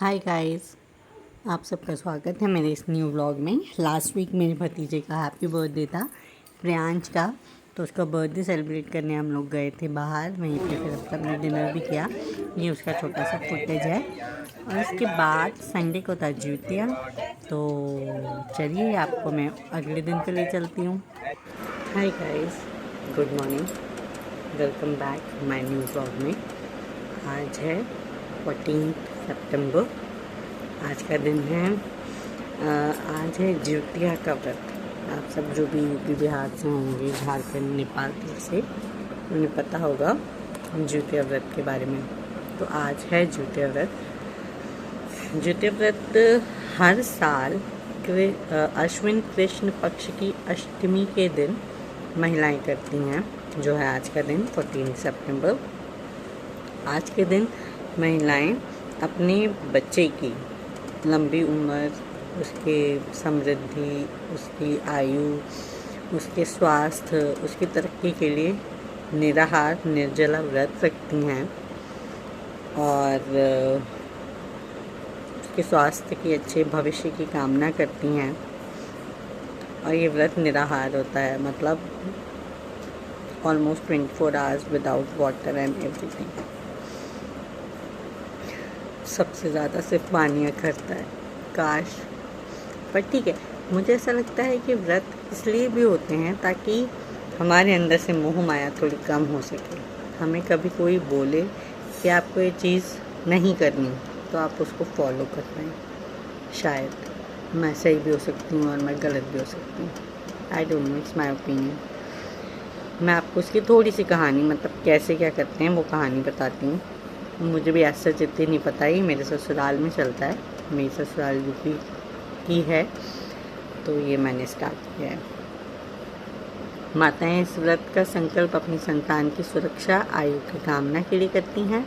Hi guys, आप सबका स्वागत है मेरे इस न्यू व्लॉग में। लास्ट वीक मेरे भतीजे का हैप्पी बर्थडे था, प्रियांश का। तो उसका बर्थडे सेलिब्रेट करने हम लोग गए थे बाहर, वहीं पे फिर हमने डिनर भी किया। ये उसका छोटा सा फुटेज है। और उसके बाद संडे को था ज्योतिया। तो चलिए आपको मैं अगले दिन पे ले चलती हूँ। Hi guys, good morning, welcome back my new vlog में। आज है 14 सितंबर। आज का दिन है आज है ज्योतिया का व्रत। आप सब जो भी यूपी बिहार से होंगे, झारखंड नेपाल से, उन्हें पता होगा ज्योतिया व्रत के बारे में। तो आज है ज्योतिया व्रत। ज्योतिया व्रत हर साल अश्विन कृष्ण पक्ष की अष्टमी के दिन महिलाएं करती हैं, जो है आज का दिन 14 सितंबर। आज के दिन महिलाएं अपने बच्चे की लंबी उम्र, उसके समृद्धि, उसकी आयु, उसके स्वास्थ्य, उसकी तरक्की के लिए निराहार निर्जला व्रत रखती हैं और उसके स्वास्थ्य की अच्छे भविष्य की कामना करती हैं। और ये व्रत निराहार होता है, मतलब almost 24 hours without water and everything. सबसे ज़्यादा सिर्फ पानी खरता है, काश। पर ठीक है, मुझे ऐसा लगता है कि व्रत इसलिए भी होते हैं ताकि हमारे अंदर से मोह माया थोड़ी कम हो सके। हमें कभी कोई बोले कि आपको ये चीज़ नहीं करनी, तो आप उसको फॉलो कर पाएँ। शायद मैं सही भी हो सकती हूँ और मैं गलत भी हो सकती हूँ, I don't know, it's my opinion. मैं आपको उसकी थोड़ी सी कहानी, मतलब कैसे क्या करते हैं, वो कहानी बताती हूँ। मुझे भी ऐसा जितनी नहीं पता ही, मेरे ससुराल में चलता है। मेरी ससुराल यूपी की है, तो ये मैंने स्टार्ट किया है। माताएं इस व्रत का संकल्प अपनी संतान की सुरक्षा, आयु की कामना के लिए करती हैं।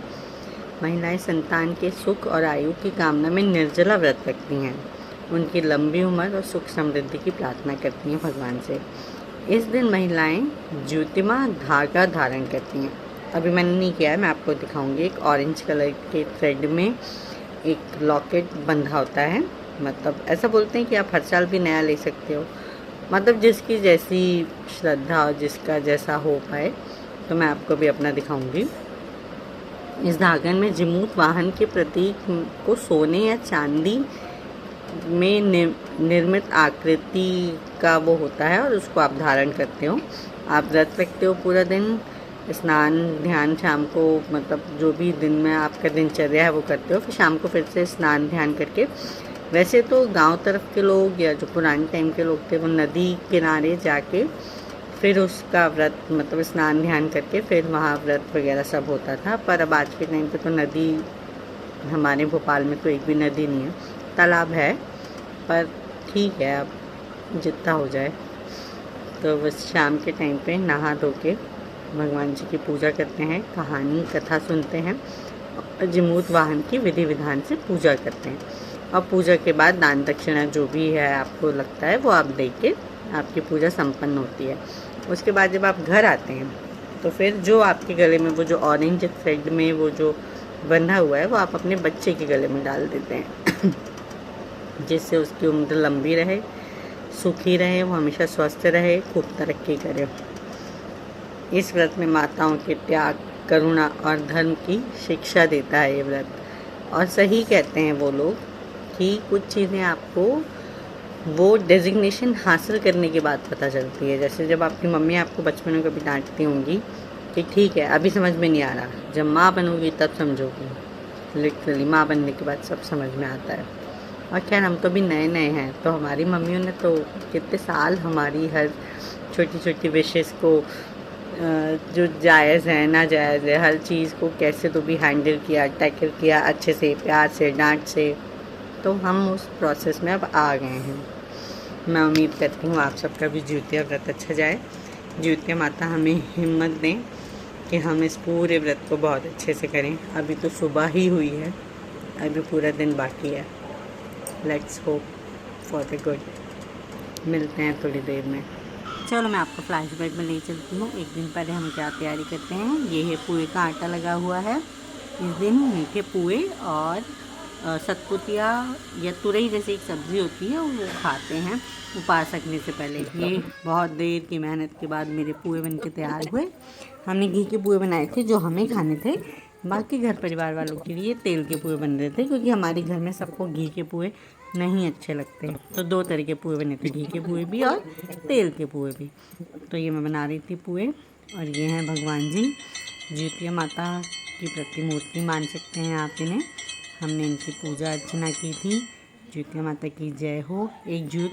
महिलाएं संतान के सुख और आयु की कामना में निर्जला व्रत रखती हैं। उनकी लंबी उम्र और सुख समृद्धि की प्रार्थना करती हैं भगवान से। इस दिन महिलाएं ज्योतिमा धागा धारण करती हैं। अभी मैंने नहीं किया है, मैं आपको दिखाऊंगी। एक ऑरेंज कलर के थ्रेड में एक लॉकेट बंधा होता है। मतलब ऐसा बोलते हैं कि आप हर साल भी नया ले सकते हो, मतलब जिसकी जैसी श्रद्धा और जिसका जैसा हो पाए। तो मैं आपको भी अपना दिखाऊंगी। इस धागन में जिमूत वाहन के प्रतीक को सोने या चांदी में निर्मित आकृति का वो होता है, और उसको आप धारण करते हो। आप व्रत रखते हो पूरा दिन, स्नान ध्यान शाम को, मतलब जो भी दिन में आपका दिनचर्या है वो करते हो। फिर शाम को फिर से स्नान ध्यान करके, वैसे तो गांव तरफ के लोग या जो पुराने टाइम के लोग थे, वो नदी किनारे जाके फिर उसका व्रत, मतलब स्नान ध्यान करके फिर वहाँ व्रत वगैरह सब होता था। पर अब आज के टाइम पे तो नदी, हमारे भोपाल में तो एक भी नदी नहीं है, तालाब है, पर ठीक है अब जितना हो जाए। तो बस शाम के टाइम पे नहा धो के भगवान जी की पूजा करते हैं, कहानी कथा सुनते हैं और जिमूत वाहन की विधि विधान से पूजा करते हैं। और पूजा के बाद दान दक्षिणा जो भी है आपको लगता है वो आप दे के आपकी पूजा संपन्न होती है। उसके बाद जब आप घर आते हैं तो फिर जो आपके गले में वो जो ऑरेंज थ्रेड में वो जो बंधा हुआ है, वो आप अपने बच्चे के गले में डाल देते हैं जिससे उसकी उम्र लंबी रहे, सुखी रहे, वो हमेशा स्वस्थ रहे, खूब तरक्की करे। इस व्रत में माताओं के त्याग, करुणा और धर्म की शिक्षा देता है ये व्रत। और सही कहते हैं वो लोग कि कुछ चीज़ें आपको वो डेजिग्नेशन हासिल करने के बाद पता चलती है। जैसे जब आपकी मम्मी आपको बचपन में कभी डांटती होंगी कि ठीक है अभी समझ में नहीं आ रहा, जब माँ बनोगी तब समझोगी। लिटरली माँ बनने के बाद सब समझ में आता है। और खैर हम तो भी नए नए हैं, तो हमारी मम्मियों ने तो कितने साल हमारी हर छोटी छोटी विशेज़ को, जो जायज़ है नाजायज़ है, हर चीज़ को कैसे तो भी हैंडल किया, टैकल किया अच्छे से, प्यार से, डांट से। तो हम उस प्रोसेस में अब आ गए हैं। मैं उम्मीद करती हूँ आप सबका भी ज्योतिया व्रत अच्छा जाए। ज्योतिया माता हमें हिम्मत दें कि हम इस पूरे व्रत को बहुत अच्छे से करें। अभी तो सुबह ही हुई है, अभी पूरा दिन बाकी है। Let's hope for the good. मिलते हैं थोड़ी देर में। चलो मैं आपको फ्लैशबैक में ले चलती हूँ। एक दिन पहले हम क्या तैयारी करते हैं। ये है पुए का आटा लगा हुआ है। इस दिन मीठे पुए और सतपुतिया या तुरई जैसी एक सब्ज़ी होती है, वो खाते हैं उपवास रखने से पहले। ये बहुत देर की मेहनत के बाद मेरे पुए बन के तैयार हुए। हमने घी के पुए बनाए थे जो हमें खाने थे, बाकी घर परिवार वालों के लिए तेल के पुए बन रहे थे, क्योंकि हमारे घर में सबको घी के पुए नहीं अच्छे लगते। तो 2 तरह के पुए बने थे, घी के पुए भी और तेल के पुए भी। तो ये मैं बना रही थी पुए। और ये हैं भगवान जी, जितिया माता की प्रतिमूर्ति मान सकते हैं आप इन्हें। हमने इनकी पूजा अर्चना की थी। जितिया माता की जय हो। एक ज्यूत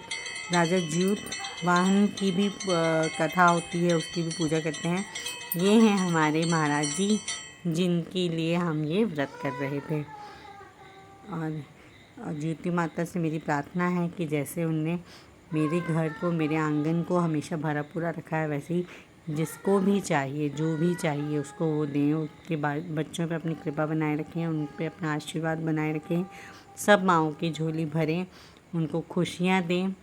राजा ज्यूत वाहन की भी कथा होती है, उसकी भी पूजा करते हैं। ये हैं हमारे महाराज जी, जिनके लिए हम ये व्रत कर रहे थे। और ज्योति माता से मेरी प्रार्थना है कि जैसे उनने मेरे घर को, मेरे आंगन को हमेशा भरा पूरा रखा है, वैसे ही जिसको भी चाहिए, जो भी चाहिए उसको वो दें। उसके बाद बच्चों पे अपनी कृपा बनाए रखें, उन पे अपना आशीर्वाद बनाए रखें। सब माँओं की झोली भरें, उनको खुशियाँ दें,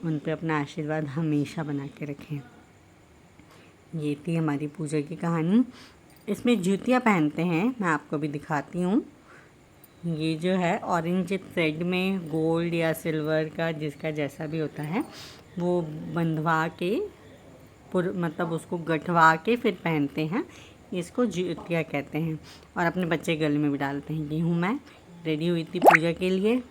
उन पे अपना आशीर्वाद हमेशा बना के रखें। ये थी हमारी पूजा की कहानी। इसमें जूतियाँ पहनते हैं, मैं आपको भी दिखाती हूँ। ये जो है ऑरेंज थ्रेड में गोल्ड या सिल्वर का, जिसका जैसा भी होता है, वो बंधवा के मतलब उसको गठवा के फिर पहनते हैं। इसको जूतिया कहते हैं। और अपने बच्चे गले में भी डालते हैं। ये हूँ मैं, रेडी हुई थी पूजा के लिए।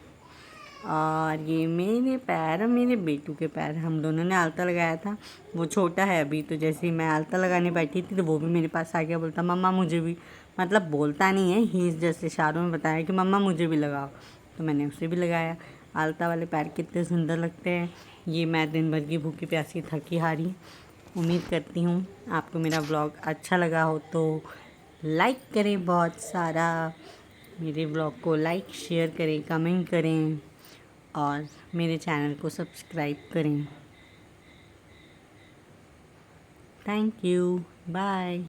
और ये मेरे पैर, मेरे बेटू के पैर, हम दोनों ने आलता लगाया था। वो छोटा है अभी, तो जैसे ही मैं आलता लगाने बैठी थी तो वो भी मेरे पास आ गया, बोलता मम्मा मुझे भी, मतलब बोलता नहीं है, ही जैसे इशारों में बताया कि मम्मा मुझे भी लगाओ। तो मैंने उसे भी लगाया। आलता वाले पैर कितने सुंदर लगते हैं। ये मैं दिन भर की भूखी प्यासी थकी हारी। उम्मीद करती हूँ आपको मेरा व्लॉग अच्छा लगा हो तो लाइक करें बहुत सारा, मेरे व्लॉग को लाइक शेयर करें, कमेंट करें और मेरे चैनल को सब्सक्राइब करें। Thank you, bye.